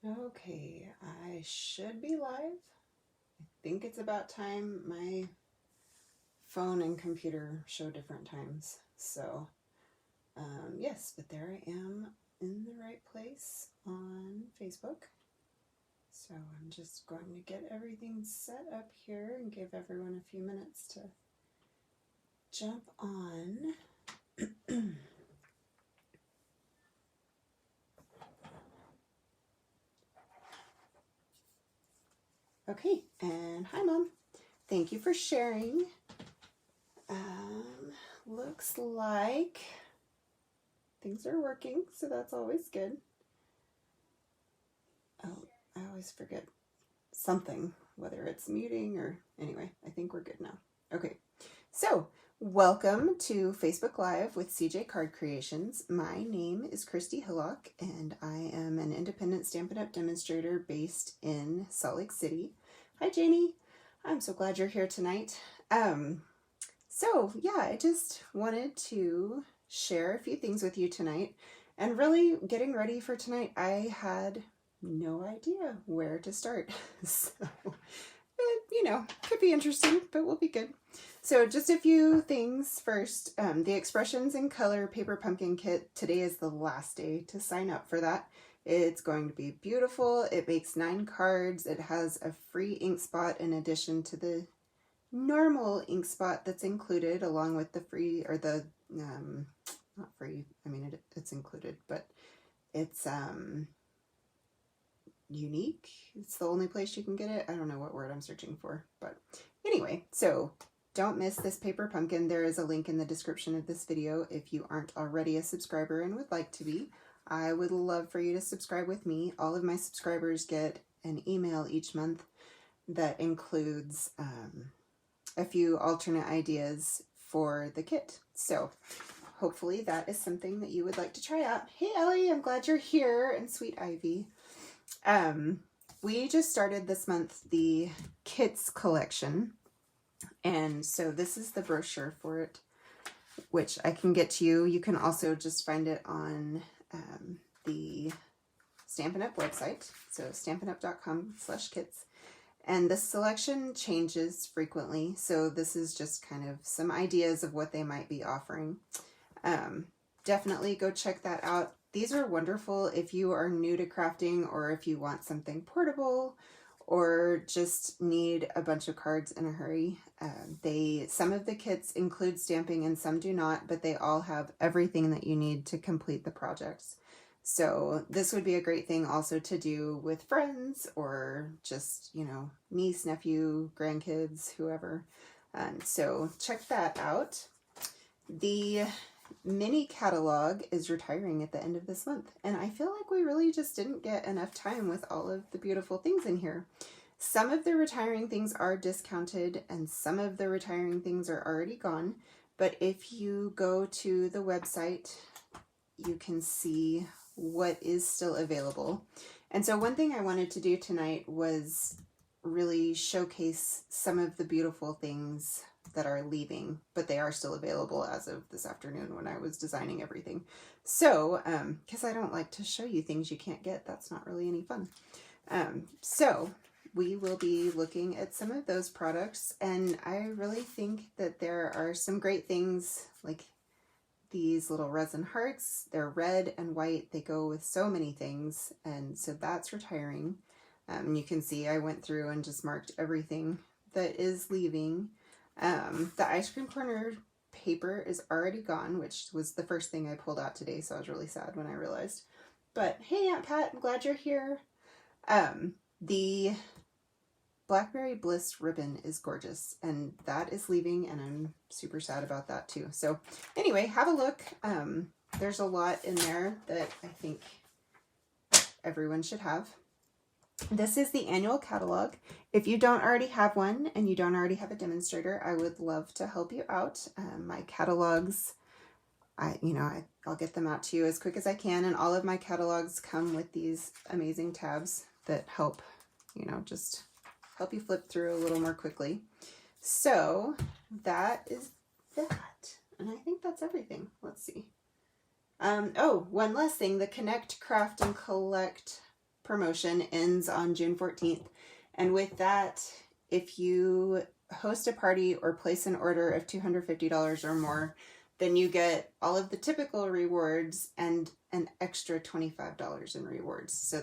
Okay, I should be live. I think it's about time. My phone and computer show different times. So, yes, but there I am in the right place on Facebook. So I'm just going to get everything set up here and give everyone a few minutes to jump on. Okay, and hi Mom. Thank you for sharing. Looks like things are working, so that's always good. Oh, I always forget something, whether it's muting or anyway, I think we're good now. Okay, so welcome to Facebook Live with CJ Card Creations. My name is Christy Hillock, and I am an independent Stampin' Up! Demonstrator based in Salt Lake City. Hi, Janie. I'm so glad you're here tonight. So yeah, I just wanted to share a few things with you tonight, and really getting ready for tonight, I had no idea where to start. So, could be interesting, but we'll be good. So just a few things first. The Expressions in Color Paper Pumpkin Kit, today is the last day to sign up for that. It's going to be beautiful. It makes 9 cards. It has a free ink spot in addition to the normal ink spot that's included, along with the free, or the, not free, I mean, it's included, but it's unique. It's the only place you can get it. I don't know what word I'm searching for, but anyway, so don't miss this paper pumpkin. There is a link in the description of this video if you aren't already a subscriber and would like to be. I would love for you to subscribe with me. All of my subscribers get an email each month that includes a few alternate ideas for the kit. So hopefully that is something that you would like to try out. Hey Ellie, I'm glad you're here, and Sweet Ivy. We just started this month the kits collection, and so this is the brochure for it, which I can get to you. You can also just find it on the Stampin' Up! Website, so stampinup.com/kits. And the selection changes frequently, so this is just kind of some ideas of what they might be offering. Definitely go check that out. These are wonderful if you are new to crafting, or if you want something portable, or just need a bunch of cards in a hurry. Some of the kits include stamping and some do not, but they all have everything that you need to complete the projects. So this would be a great thing also to do with friends, or just, niece, nephew, grandkids, whoever. So check that out. The mini catalog is retiring at the end of this month, and I feel like we really just didn't get enough time with all of the beautiful things in here. Some of the retiring things are discounted, and some of the retiring things are already gone, but if you go to the website, you can see what is still available. And so one thing I wanted to do tonight was really showcase some of the beautiful things that are leaving, but they are still available as of this afternoon when I was designing everything. So, because I don't like to show you things you can't get, that's not really any fun. So we will be looking at some of those products, and I really think that there are some great things, like these little resin hearts. They're red and white. They go with so many things, and so that's retiring. You can see I went through and just marked everything that is leaving. The ice cream corner paper is already gone, which was the first thing I pulled out today, so I was really sad when I realized. But hey, Aunt Pat, I'm glad you're here. The Blackberry Bliss ribbon is gorgeous, and that is leaving, and I'm super sad about that too. So anyway, have a look. There's a lot in there that I think everyone should have. This is the annual catalog. If you don't already have one and you don't already have a demonstrator, I would love to help you out. My catalogs, I'll get them out to you as quick as I can, and all of my catalogs come with these amazing tabs that help, just help you flip through a little more quickly. So that is that, and I think that's everything. Let's see. Oh, one last thing, the Connect, Craft, and Collect promotion ends on June 14th. And with that, if you host a party or place an order of $250 or more, then you get all of the typical rewards and an extra $25 in rewards. So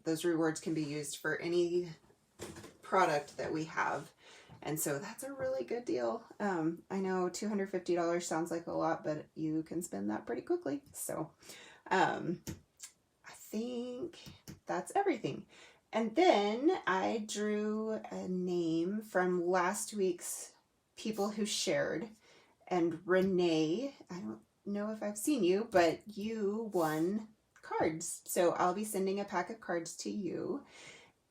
those rewards can be used for any product that we have. And so that's a really good deal. I know $250 sounds like a lot, but you can spend that pretty quickly. So I think that's everything. And then I drew a name from last week's people who shared. And Renee, I don't know if I've seen you, but you won cards. So I'll be sending a pack of cards to you.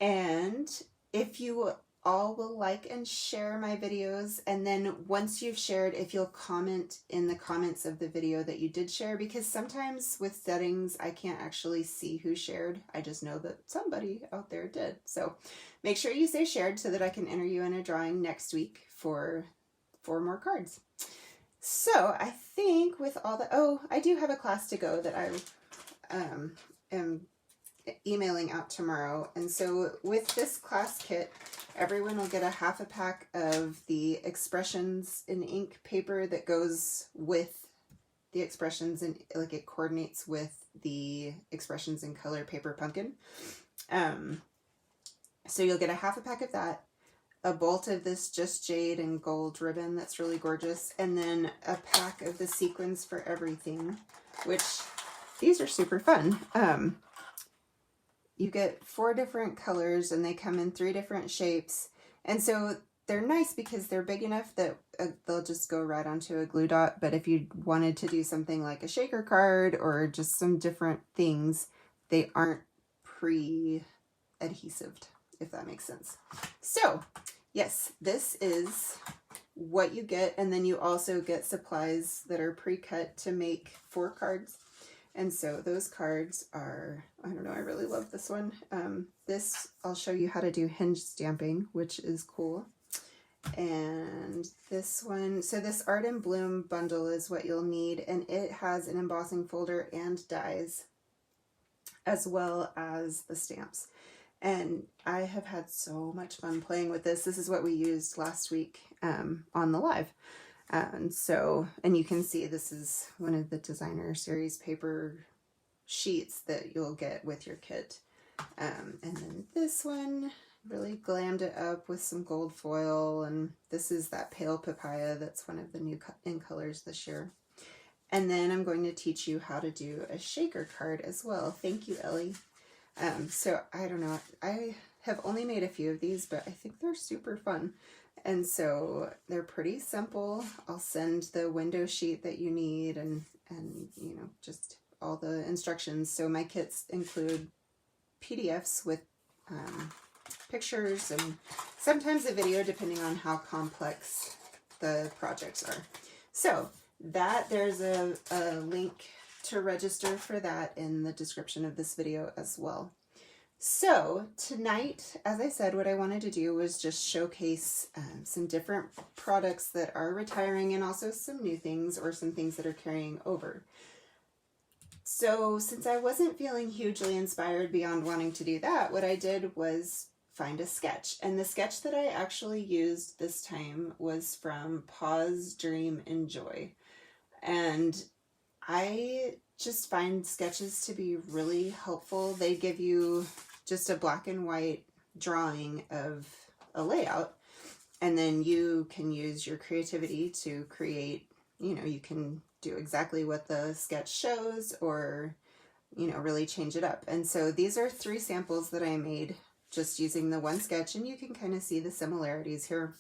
And if you all will like and share my videos, and then once you've shared, if you'll comment in the comments of the video that you did share, because sometimes with settings I can't actually see who shared. I just know that somebody out there did. So make sure you say shared so that I can enter you in a drawing next week for 4 more cards. So I think with all the, oh, I do have a class to go that I am emailing out tomorrow. And so with this class kit, everyone will get a half a pack of the expressions in ink paper that goes with the expressions, and like it coordinates with the expressions in color paper pumpkin. So you'll get a half a pack of that, a bolt of this just jade and gold ribbon that's really gorgeous, and then a pack of the sequins for everything, which these are super fun. You get 4 different colors and they come in 3 different shapes. And so they're nice because they're big enough that they'll just go right onto a glue dot. But if you wanted to do something like a shaker card or just some different things, they aren't pre-adhesive, if that makes sense. So yes, this is what you get. And then you also get supplies that are pre-cut to make 4 cards. And so those cards are, I don't know, I really love this one. This, I'll show you how to do hinge stamping, which is cool. And this one, so this Art in Bloom bundle is what you'll need. And it has an embossing folder and dies, as well as the stamps. And I have had so much fun playing with this. This is what we used last week on the live. And so, and you can see this is one of the designer series paper sheets that you'll get with your kit. And then this one, really glammed it up with some gold foil. And this is that pale papaya that's one of the new in colors this year. And then I'm going to teach you how to do a shaker card as well. Thank you, Ellie. So I don't know, I have only made a few of these, but I think they're super fun. And so they're pretty simple. I'll send the window sheet that you need and you know, just all the instructions. So my kits include PDFs with pictures and sometimes a video depending on how complex the projects are. So that there's a link to register for that in the description of this video as well. So tonight, as I said, what I wanted to do was just showcase some different products that are retiring and also some new things or some things that are carrying over. So since I wasn't feeling hugely inspired beyond wanting to do that, what I did was find a sketch. And the sketch that I actually used this time was from Pause, Dream, Enjoy. And I just find sketches to be really helpful. They give you just a black and white drawing of a layout, and then you can use your creativity to create, you know, you can do exactly what the sketch shows or, you know, really change it up. And so these are 3 samples that I made just using the one sketch, and you can kind of see the similarities here.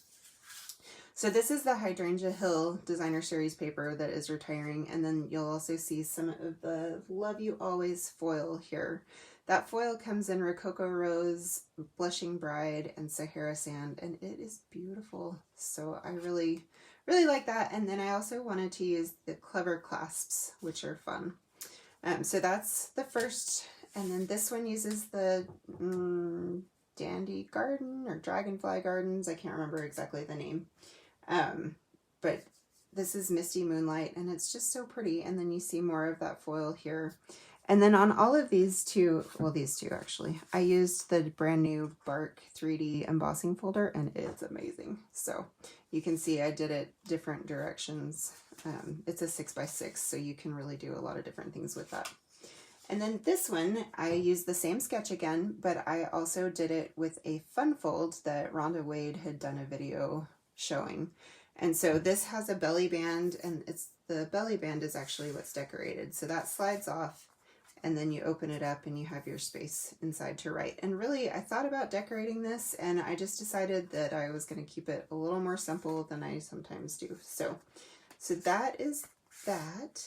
So this is the Hydrangea Hill Designer Series paper that is retiring, and then you'll also see some of the Love You Always foil here. That foil comes in Rococo Rose, Blushing Bride, and Sahara Sand, and it is beautiful. So I really, really like that. And then I also wanted to use the Clever Clasps, which are fun. So that's the first, and then this one uses the Dandy Garden or Dragonfly Gardens. I can't remember exactly the name. But this is Misty Moonlight, and it's just so pretty. And then you see more of that foil here. And then on all of these two, well, these two actually, I used the brand new Bark 3D embossing folder, and it's amazing. So you can see I did it different directions. It's a 6x6, so you can really do a lot of different things with that. And then this one, I used the same sketch again, but I also did it with a fun fold that Rhonda Wade had done a video showing. And so this has a belly band, and the belly band is actually what's decorated. So that slides off, and then you open it up and you have your space inside to write. And really, I thought about decorating this, and I just decided that I was going to keep it a little more simple than I sometimes do. So that is that.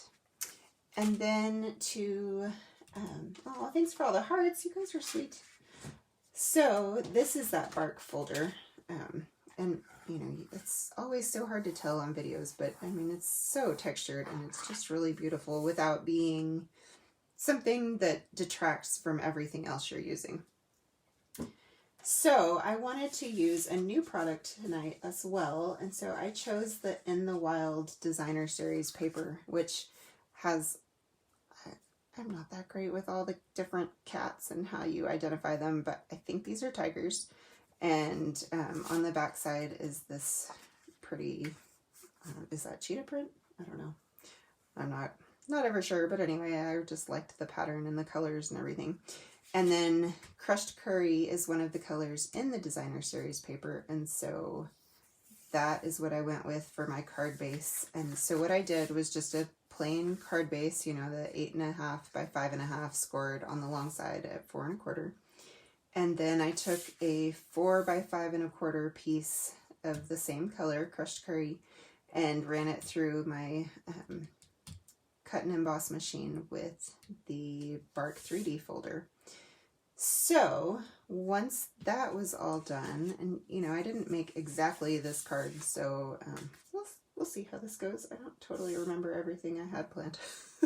And then oh, thanks for all the hearts. You guys are sweet. So this is that Bark folder. And, you know, it's always so hard to tell on videos, but I mean, it's so textured and it's just really beautiful without being something that detracts from everything else you're using. So I wanted to use a new product tonight as well. And so I chose the In the Wild Designer Series paper, which has, I'm not that great with all the different cats and how you identify them, but I think these are tigers. And on the back side is this pretty, is that cheetah print? I don't know. I'm not ever sure, but anyway, I just liked the pattern and the colors and everything. And then Crushed Curry is one of the colors in the Designer Series paper, and so that is what I went with for my card base. And so what I did was just a plain card base, you know, the 8.5 by 5.5 scored on the long side at 4 1/4. And then I took a 4 by 5 1/4 piece of the same color, Crushed Curry, and ran it through my cut and emboss machine with the Bark 3D folder. So once that was all done, and you know, I didn't make exactly this card, so we'll see how this goes. I don't totally remember everything I had planned.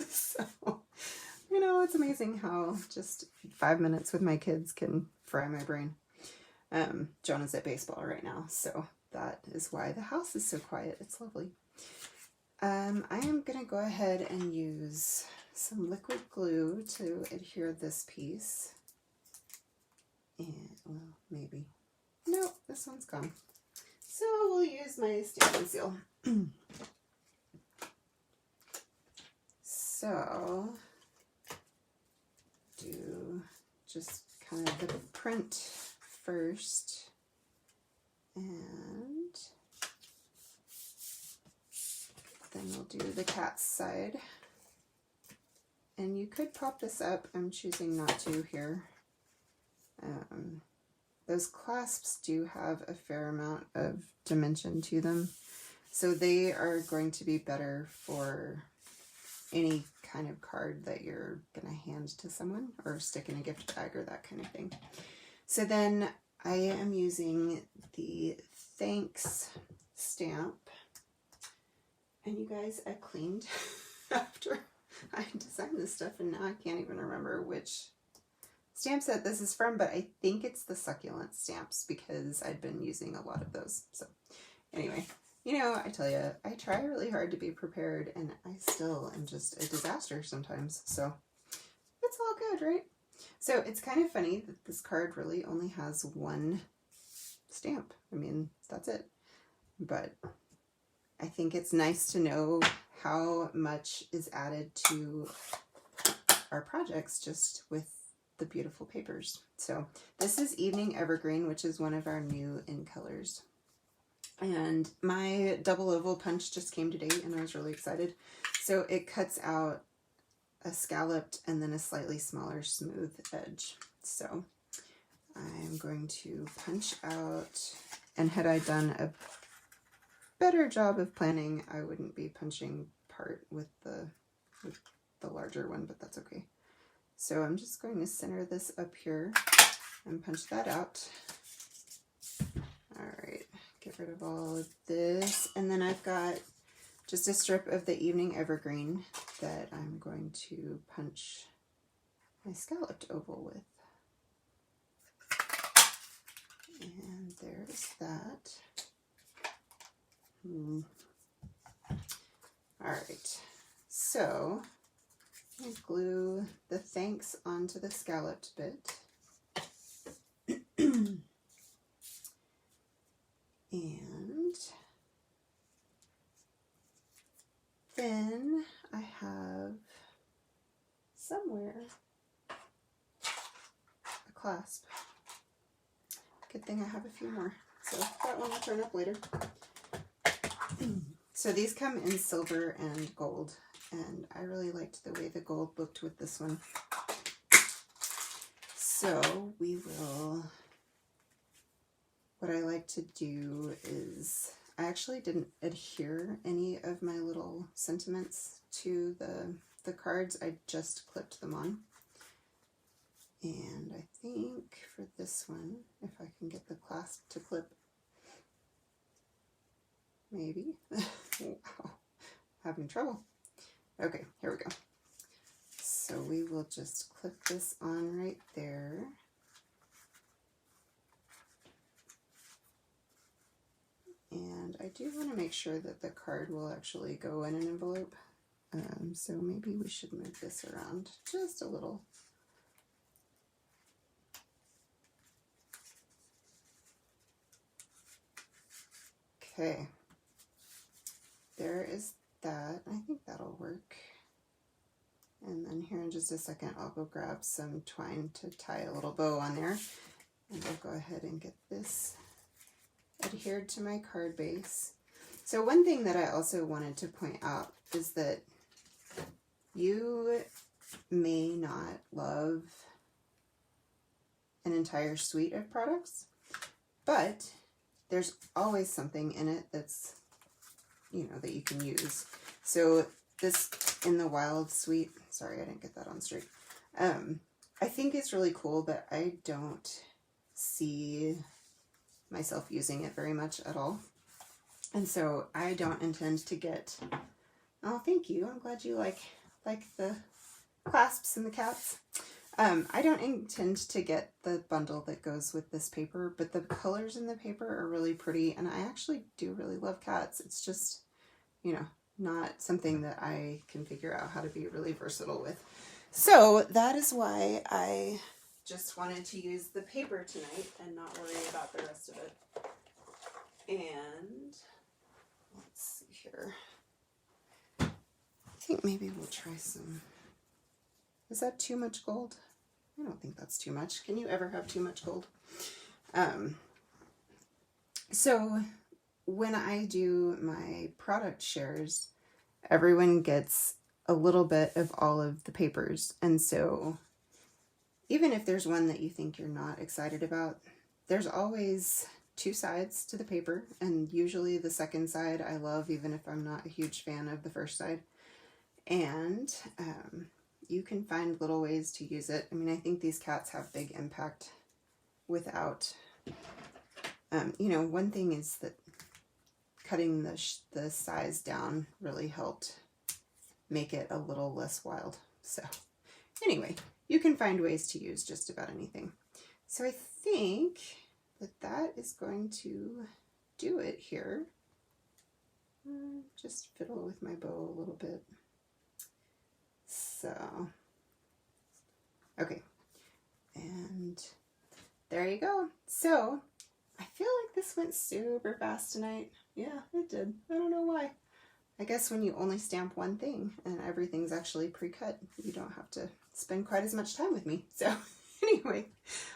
So, you know, it's amazing how just 5 minutes with my kids can fry my brain. Jonah's at baseball right now, so that is why the house is so quiet. It's lovely. I am going to go ahead and use some liquid glue to adhere this piece. And, well, maybe. Nope, this one's gone. So we'll use my stamp and seal. So, do just kind of the print first. And then we'll do the cat's side. And you could pop this up. I'm choosing not to here. Those clasps do have a fair amount of dimension to them, so they are going to be better for any kind of card that you're going to hand to someone or stick in a gift bag or that kind of thing. So then I am using the Thanks stamp, and you guys, I cleaned after I designed this stuff, and now I can't even remember which stamp set this is from, but I think it's the succulent stamps because I'd been using a lot of those. So anyway, you know, I tell you, I try really hard to be prepared, and I still am just a disaster sometimes. So it's all good, right? So it's kind of funny that this card really only has one stamp. I mean, that's it. But I think it's nice to know how much is added to our projects just with the beautiful papers. So this is Evening Evergreen, which is one of our new in colors. And my double oval punch just came today, and I was really excited. So it cuts out a scalloped and then a slightly smaller smooth edge. So I'm going to punch out, and had I done a better job of planning, I wouldn't be punching part with the larger one, but that's okay. So I'm just going to center this up here and punch that out. All right, get rid of all of this. And then I've got just a strip of the Evening Evergreen that I'm going to punch my scalloped oval with. And there's that. All right, so I glue the thanks onto the scalloped bit. And then I have somewhere a clasp. Good thing I have a few more. So that one will turn up later. So these come in silver and gold, and I really liked the way the gold looked with this one. So we will, what I like to do is, I actually didn't adhere any of my little sentiments to the cards. I just clipped them on. And I think for this one, if I can get the clasp to clip, maybe. Wow, having trouble. Okay, here we go. So we will just clip this on right there. And I do want to make sure that the card will actually go in an envelope. So maybe we should move this around just a little. Okay, there is that. I think that'll work. And then here in just a second, I'll go grab some twine to tie a little bow on there. And I'll go ahead and get this adhered to my card base. So one thing that I also wanted to point out is that you may not love an entire suite of products, but there's always something in it that's, you know, that you can use. So this In the Wild suite, sorry, I didn't get that on straight. I think it's really cool, but I don't see myself using it very much at all. And so I don't intend to get, oh, thank you. I'm glad you like the clasps and the cats. I don't intend to get the bundle that goes with this paper, but the colors in the paper are really pretty, and I actually do really love cats. It's just, you know, not something that I can figure out how to be really versatile with. So that is why I just wanted to use the paper tonight and not worry about the rest of it. And let's see here. I think maybe we'll try some. Is that too much gold? I don't think that's too much. Can you ever have too much gold? So when I do my product shares, everyone gets a little bit of all of the papers. And so even if there's one that you think you're not excited about, there's always two sides to the paper. And usually the second side I love, even if I'm not a huge fan of the first side. And you can find little ways to use it. I mean, I think these cats have big impact without, you know, one thing is that cutting the size down really helped make it a little less wild. So anyway, you can find ways to use just about anything. So I think that is going to do it here. Just fiddle with my bow a little bit. So, okay, and there you go. So, I feel like this went super fast tonight. Yeah, it did. I don't know why. I guess when you only stamp one thing and everything's actually pre-cut, you don't have to spend quite as much time with me. So, anyway,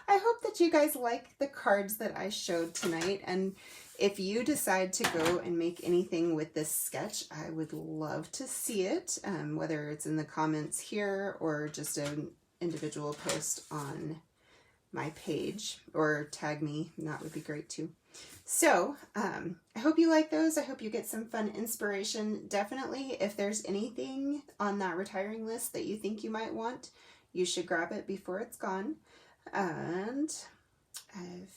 I hope that you guys like the cards that I showed tonight, and if you decide to go and make anything with this sketch, I would love to see it, whether it's in the comments here or just an individual post on my page, or tag me. That would be great too. So I hope you like those. I hope you get some fun inspiration. Definitely, if there's anything on that retiring list that you think you might want, you should grab it before it's gone. And if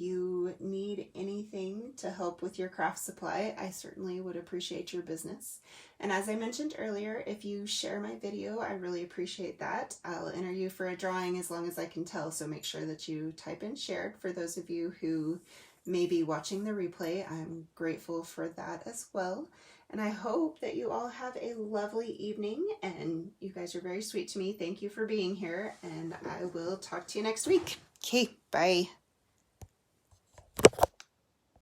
you need anything to help with your craft supply, I certainly would appreciate your business. And as I mentioned earlier, if you share my video, I really appreciate that. I'll enter you for a drawing as long as I can tell, so make sure that you type in shared for those of you who maybe watching the replay. I'm grateful for that as well. And I hope that you all have a lovely evening, and you guys are very sweet to me. Thank you for being here, and I will talk to you next week. Okay, bye.